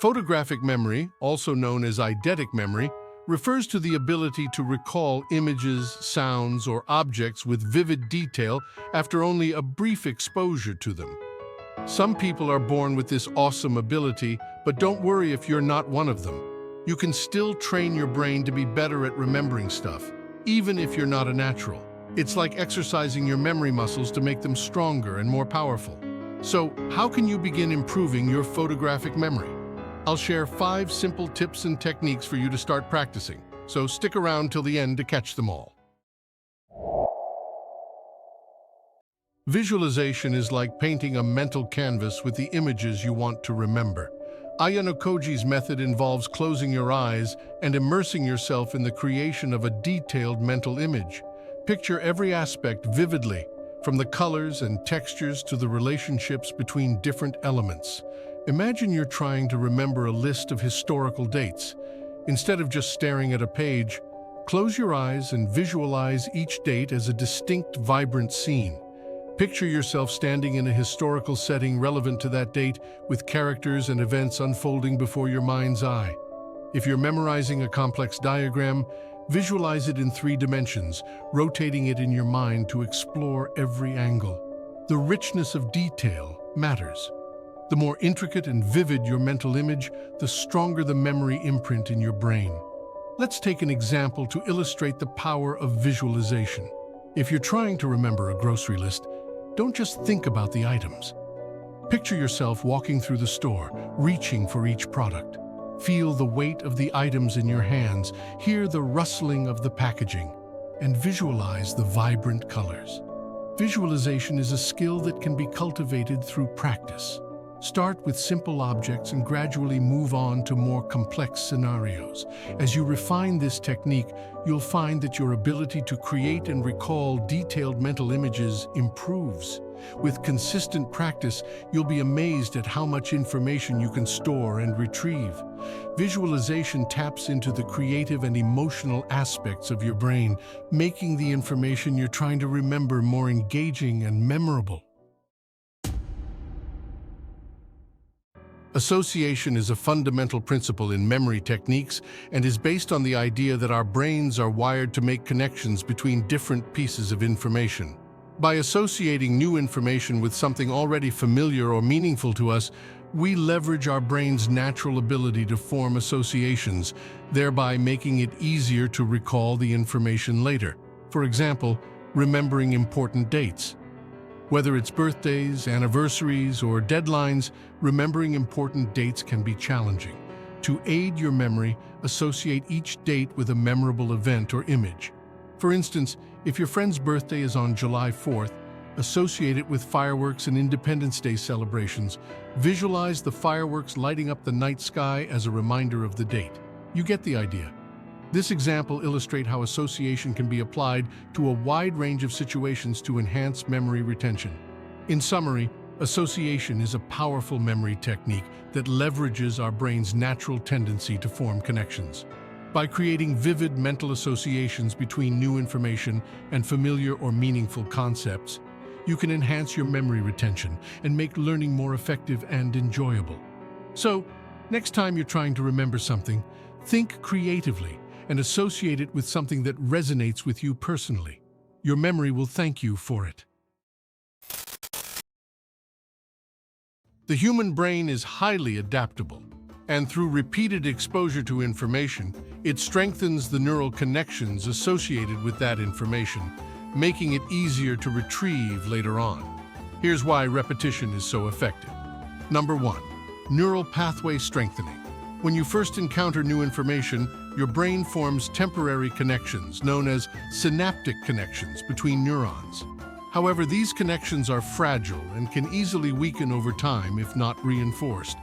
Photographic memory, also known as eidetic memory, refers to the ability to recall images, sounds, or objects with vivid detail after only a brief exposure to them. Some people are born with this awesome ability, but don't worry if you're not one of them. You can still train your brain to be better at remembering stuff, even if you're not a natural. It's like exercising your memory muscles to make them stronger and more powerful. So, how can you begin improving your photographic memory? I'll share 5 simple tips and techniques for you to start practicing, so stick around till the end to catch them all. Visualization is like painting a mental canvas with the images you want to remember. Ayanokoji's method involves closing your eyes and immersing yourself in the creation of a detailed mental image. Picture every aspect vividly, from the colors and textures to the relationships between different elements. Imagine you're trying to remember a list of historical dates. Instead of just staring at a page, close your eyes and visualize each date as a distinct, vibrant scene. Picture yourself standing in a historical setting relevant to that date, with characters and events unfolding before your mind's eye. If you're memorizing a complex diagram, visualize it in 3 dimensions, rotating it in your mind to explore every angle. The richness of detail matters. The more intricate and vivid your mental image, the stronger the memory imprint in your brain. Let's take an example to illustrate the power of visualization. If you're trying to remember a grocery list, don't just think about the items. Picture yourself walking through the store, reaching for each product. Feel the weight of the items in your hands, hear the rustling of the packaging, and visualize the vibrant colors. Visualization is a skill that can be cultivated through practice. Start with simple objects and gradually move on to more complex scenarios. As you refine this technique, you'll find that your ability to create and recall detailed mental images improves. With consistent practice, you'll be amazed at how much information you can store and retrieve. Visualization taps into the creative and emotional aspects of your brain, making the information you're trying to remember more engaging and memorable. Association is a fundamental principle in memory techniques and is based on the idea that our brains are wired to make connections between different pieces of information. By associating new information with something already familiar or meaningful to us, we leverage our brain's natural ability to form associations, thereby making it easier to recall the information later. For example, remembering important dates. Whether it's birthdays, anniversaries, or deadlines, remembering important dates can be challenging. To aid your memory, associate each date with a memorable event or image. For instance, if your friend's birthday is on July 4th, associate it with fireworks and Independence Day celebrations. Visualize the fireworks lighting up the night sky as a reminder of the date. You get the idea. This example illustrates how association can be applied to a wide range of situations to enhance memory retention. In summary, association is a powerful memory technique that leverages our brain's natural tendency to form connections. By creating vivid mental associations between new information and familiar or meaningful concepts, you can enhance your memory retention and make learning more effective and enjoyable. So, next time you're trying to remember something, think creatively and associate it with something that resonates with you personally. Your memory will thank you for it. The human brain is highly adaptable, and through repeated exposure to information, it strengthens the neural connections associated with that information, making it easier to retrieve later on. Here's why repetition is so effective. Number 1, neural pathway strengthening. When you first encounter new information, your brain forms temporary connections known as synaptic connections between neurons. However, these connections are fragile and can easily weaken over time if not reinforced.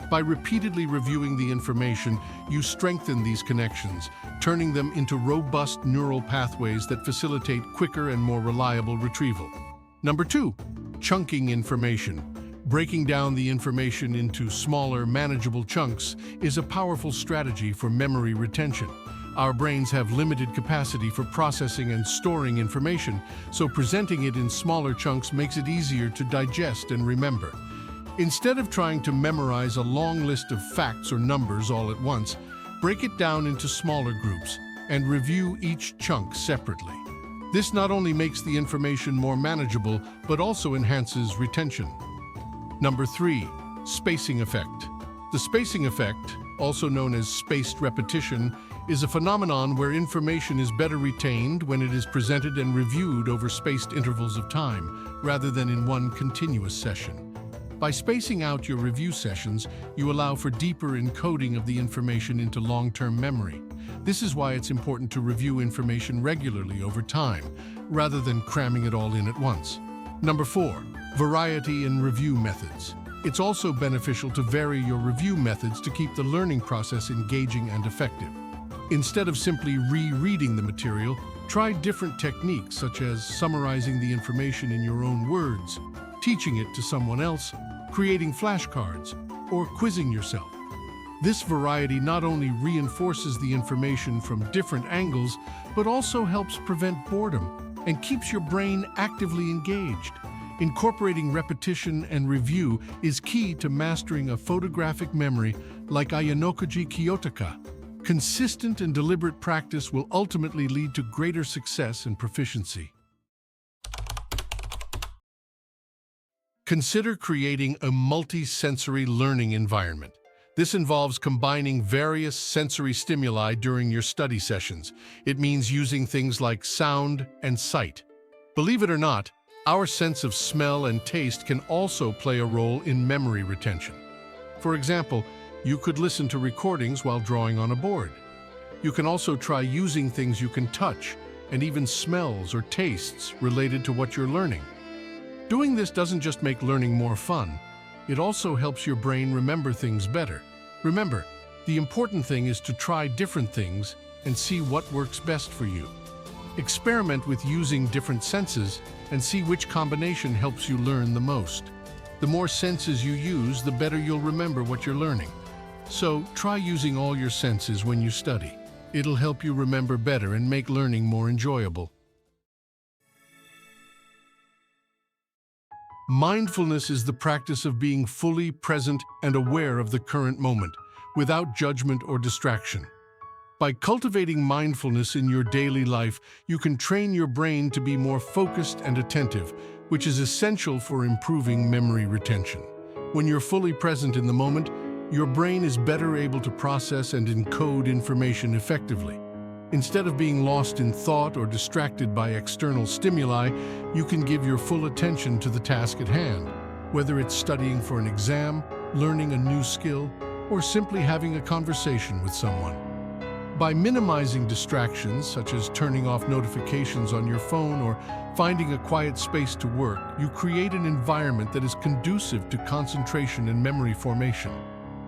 By repeatedly reviewing the information, you strengthen these connections, turning them into robust neural pathways that facilitate quicker and more reliable retrieval. Number 2, chunking information. Breaking down the information into smaller, manageable chunks is a powerful strategy for memory retention. Our brains have limited capacity for processing and storing information, so presenting it in smaller chunks makes it easier to digest and remember. Instead of trying to memorize a long list of facts or numbers all at once, break it down into smaller groups and review each chunk separately. This not only makes the information more manageable, but also enhances retention. Number 3, spacing effect. The spacing effect, also known as spaced repetition, is a phenomenon where information is better retained when it is presented and reviewed over spaced intervals of time, rather than in one continuous session. By spacing out your review sessions, you allow for deeper encoding of the information into long-term memory. This is why it's important to review information regularly over time, rather than cramming it all in at once. Number 4, variety in review methods. It's also beneficial to vary your review methods to keep the learning process engaging and effective. Instead of simply rereading the material, try different techniques such as summarizing the information in your own words, teaching it to someone else, creating flashcards, or quizzing yourself. This variety not only reinforces the information from different angles, but also helps prevent boredom and keeps your brain actively engaged. Incorporating repetition and review is key to mastering a photographic memory like Ayanokoji Kiyotaka. Consistent and deliberate practice will ultimately lead to greater success and proficiency. Consider creating a multi-sensory learning environment. This involves combining various sensory stimuli during your study sessions. It means using things like sound and sight. Believe it or not, our sense of smell and taste can also play a role in memory retention. For example, you could listen to recordings while drawing on a board. You can also try using things you can touch and even smells or tastes related to what you're learning. Doing this doesn't just make learning more fun, it also helps your brain remember things better. Remember, the important thing is to try different things and see what works best for you. Experiment with using different senses and see which combination helps you learn the most. The more senses you use, the better you'll remember what you're learning. So try using all your senses when you study. It'll help you remember better and make learning more enjoyable. Mindfulness is the practice of being fully present and aware of the current moment, without judgment or distraction. By cultivating mindfulness in your daily life, you can train your brain to be more focused and attentive, which is essential for improving memory retention. When you're fully present in the moment, your brain is better able to process and encode information effectively. Instead of being lost in thought or distracted by external stimuli, you can give your full attention to the task at hand, whether it's studying for an exam, learning a new skill, or simply having a conversation with someone. By minimizing distractions, such as turning off notifications on your phone or finding a quiet space to work, you create an environment that is conducive to concentration and memory formation.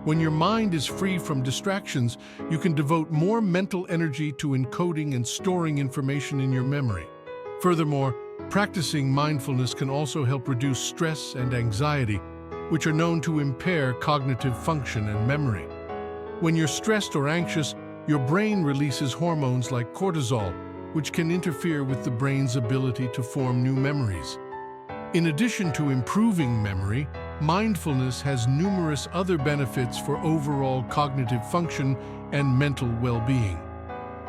When your mind is free from distractions, you can devote more mental energy to encoding and storing information in your memory. Furthermore, practicing mindfulness can also help reduce stress and anxiety, which are known to impair cognitive function and memory. When you're stressed or anxious, your brain releases hormones like cortisol, which can interfere with the brain's ability to form new memories. In addition to improving memory, mindfulness has numerous other benefits for overall cognitive function and mental well-being.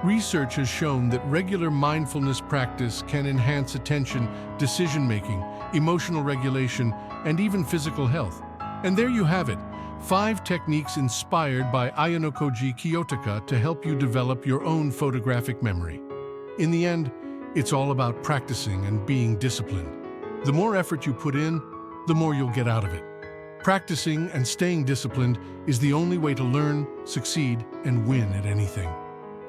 Research has shown that regular mindfulness practice can enhance attention, decision-making, emotional regulation, and even physical health. And there you have it, 5 techniques inspired by Ayanokoji Kiyotaka to help you develop your own photographic memory. In the end, it's all about practicing and being disciplined. The more effort you put in, the more you'll get out of it. Practicing and staying disciplined is the only way to learn, succeed, and win at anything.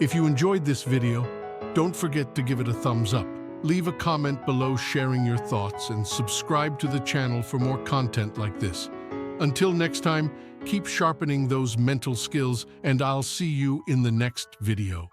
If you enjoyed this video, don't forget to give it a thumbs up. Leave a comment below sharing your thoughts and subscribe to the channel for more content like this. Until next time, keep sharpening those mental skills and I'll see you in the next video.